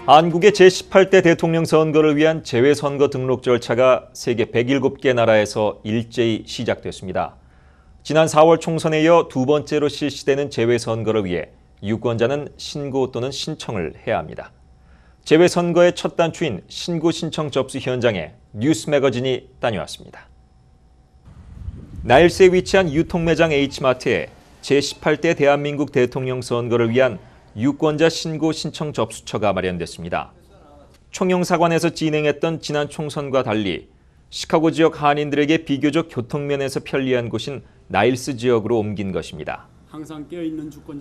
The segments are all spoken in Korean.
한국의 제18대 대통령 선거를 위한 재외선거 등록 절차가 세계 107개 나라에서 일제히 시작됐습니다. 지난 4월 총선에 이어 두 번째로 실시되는 재외선거를 위해 유권자는 신고 또는 신청을 해야 합니다. 재외선거의 첫 단추인 신고 신청 접수 현장에 뉴스 매거진이 다녀왔습니다. 나일스에 위치한 유통매장 H마트에 제18대 대한민국 대통령 선거를 위한 유권자 신고 신청 접수처가 마련됐습니다. 총영사관에서 진행했던 지난 총선과 달리 시카고 지역 한인들에게 비교적 교통면에서 편리한 곳인 나일스 지역으로 옮긴 것입니다.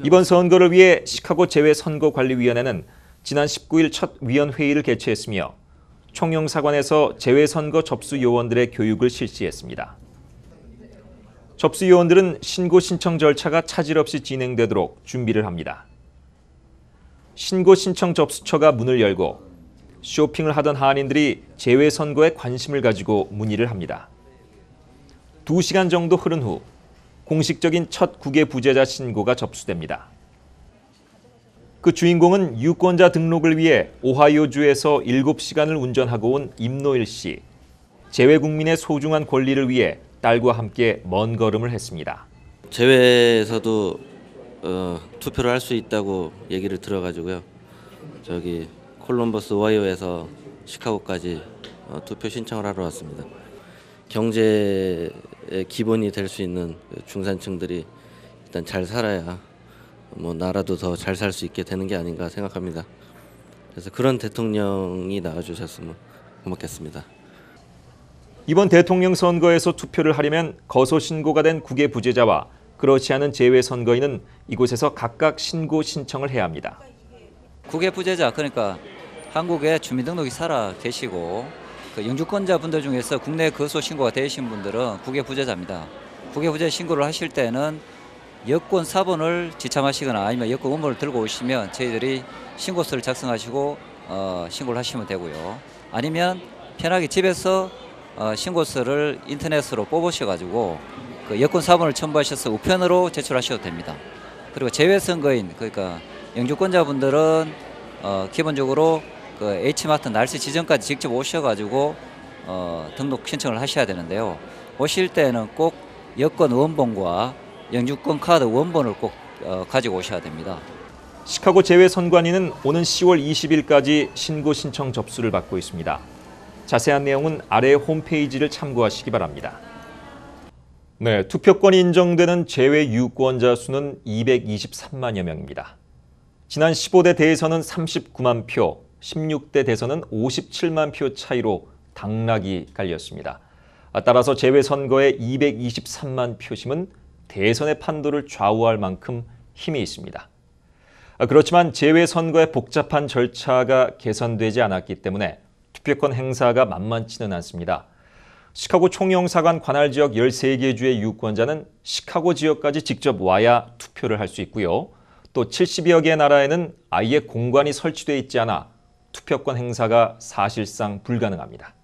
이번 선거를 위해 시카고 재외선거관리위원회는 지난 19일 첫 위원회의를 개최했으며 총영사관에서 재외선거 접수 요원들의 교육을 실시했습니다. 접수 요원들은 신고 신청 절차가 차질 없이 진행되도록 준비를 합니다. 신고 신청 접수처가 문을 열고 쇼핑을 하던 한인들이 재외선거에 관심을 가지고 문의를 합니다. 2시간 정도 흐른 후 공식적인 첫 국외 부재자 신고가 접수됩니다. 그 주인공은 유권자 등록을 위해 오하이오주에서 7시간을 운전하고 온 임노일 씨. 재외국민의 소중한 권리를 위해 딸과 함께 먼 걸음을 했습니다. 재외에서도 투표를 할 수 있다고 얘기를 들어가지고요. 저기 콜럼버스 오하이오에서 시카고까지 투표 신청을 하러 왔습니다. 경제의 기본이 될 수 있는 중산층들이 일단 잘 살아야 나라도 더 잘 살 수 있게 되는 게 아닌가 생각합니다. 그래서 그런 대통령이 나와주셨으면 고맙겠습니다. 이번 대통령 선거에서 투표를 하려면 거소 신고가 된 국외 부재자와 그렇지 않은 재외 선거인은 이곳에서 각각 신고 신청을 해야 합니다. 국외 부재자, 그러니까 한국에 주민등록이 살아 계시고 그 영주권자 분들 중에서 국내 거소 신고가 되신 분들은 국외 부재자입니다. 국외 부재자 신고를 하실 때는 여권 사본을 지참하시거나 아니면 여권 원본을 들고 오시면 저희들이 신고서를 작성하시고 신고를 하시면 되고요. 아니면 편하게 집에서 신고서를 인터넷으로 뽑으셔가지고 그 여권 사본을 첨부하셔서 우편으로 제출하셔도 됩니다. 그리고 재외선거인, 그러니까 영주권자분들은 기본적으로 그 H마트 날씨 지점까지 직접 오셔가지고 등록 신청을 하셔야 되는데요. 오실 때는 꼭 여권 원본과 영주권 카드 원본을 꼭 가지고 오셔야 됩니다. 시카고 재외선관위는 오는 10월 20일까지 신고 신청 접수를 받고 있습니다. 자세한 내용은 아래 홈페이지를 참고하시기 바랍니다. 네, 투표권이 인정되는 재외 유권자 수는 223만여 명입니다. 지난 15대 대선은 39만 표, 16대 대선은 57만 표 차이로 당락이 갈렸습니다. 따라서 재외선거의 223만 표심은 대선의 판도를 좌우할 만큼 힘이 있습니다. 그렇지만 재외선거의 복잡한 절차가 개선되지 않았기 때문에 투표권 행사가 만만치는 않습니다. 시카고 총영사관 관할 지역 13개 주의 유권자는 시카고 지역까지 직접 와야 투표를 할 수 있고요. 또 70여 개 나라에는 아예 공관이 설치되어 있지 않아 투표권 행사가 사실상 불가능합니다.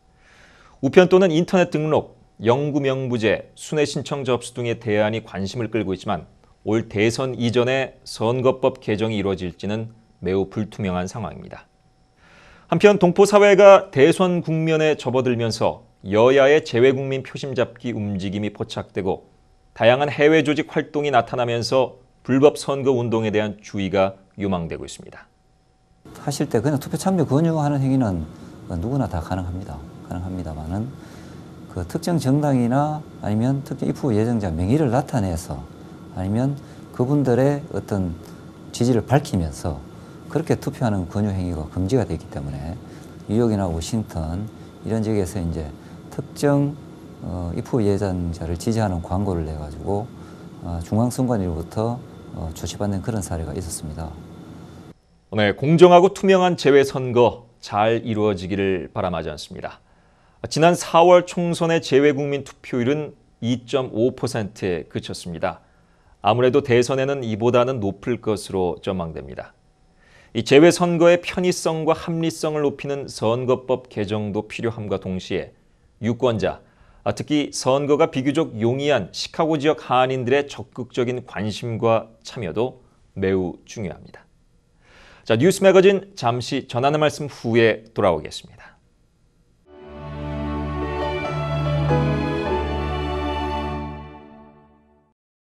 우편 또는 인터넷 등록, 영구 명부제, 순회 신청 접수 등의 대안이 관심을 끌고 있지만 올 대선 이전에 선거법 개정이 이루어질지는 매우 불투명한 상황입니다. 한편 동포사회가 대선 국면에 접어들면서 여야의 재외국민 표심 잡기 움직임이 포착되고 다양한 해외 조직 활동이 나타나면서 불법 선거 운동에 대한 주의가 요망되고 있습니다. 하실 때 그냥 투표 참여 권유하는 행위는 누구나 다 가능합니다만은 그 특정 정당이나 아니면 특정 입후 예정자 명의를 나타내서 아니면 그분들의 어떤 지지를 밝히면서 그렇게 투표하는 권유 행위가 금지가 되기 때문에 뉴욕이나 워싱턴 이런 지역에서 이제 특정 입후 예정자를 지지하는 광고를 내 가지고 중앙선관위로부터 조치받는 그런 사례가 있었습니다. 네, 공정하고 투명한 재외선거 잘 이루어지기를 바라마지 않습니다. 지난 4월 총선의 재외국민 투표율은 2.5%에 그쳤습니다. 아무래도 대선에는 이보다는 높을 것으로 전망됩니다. 이 재외선거의 편의성과 합리성을 높이는 선거법 개정도 필요함과 동시에 유권자, 특히 선거가 비교적 용이한 시카고 지역 한인들의 적극적인 관심과 참여도 매우 중요합니다. 자, 뉴스 매거진 잠시 전하는 말씀 후에 돌아오겠습니다.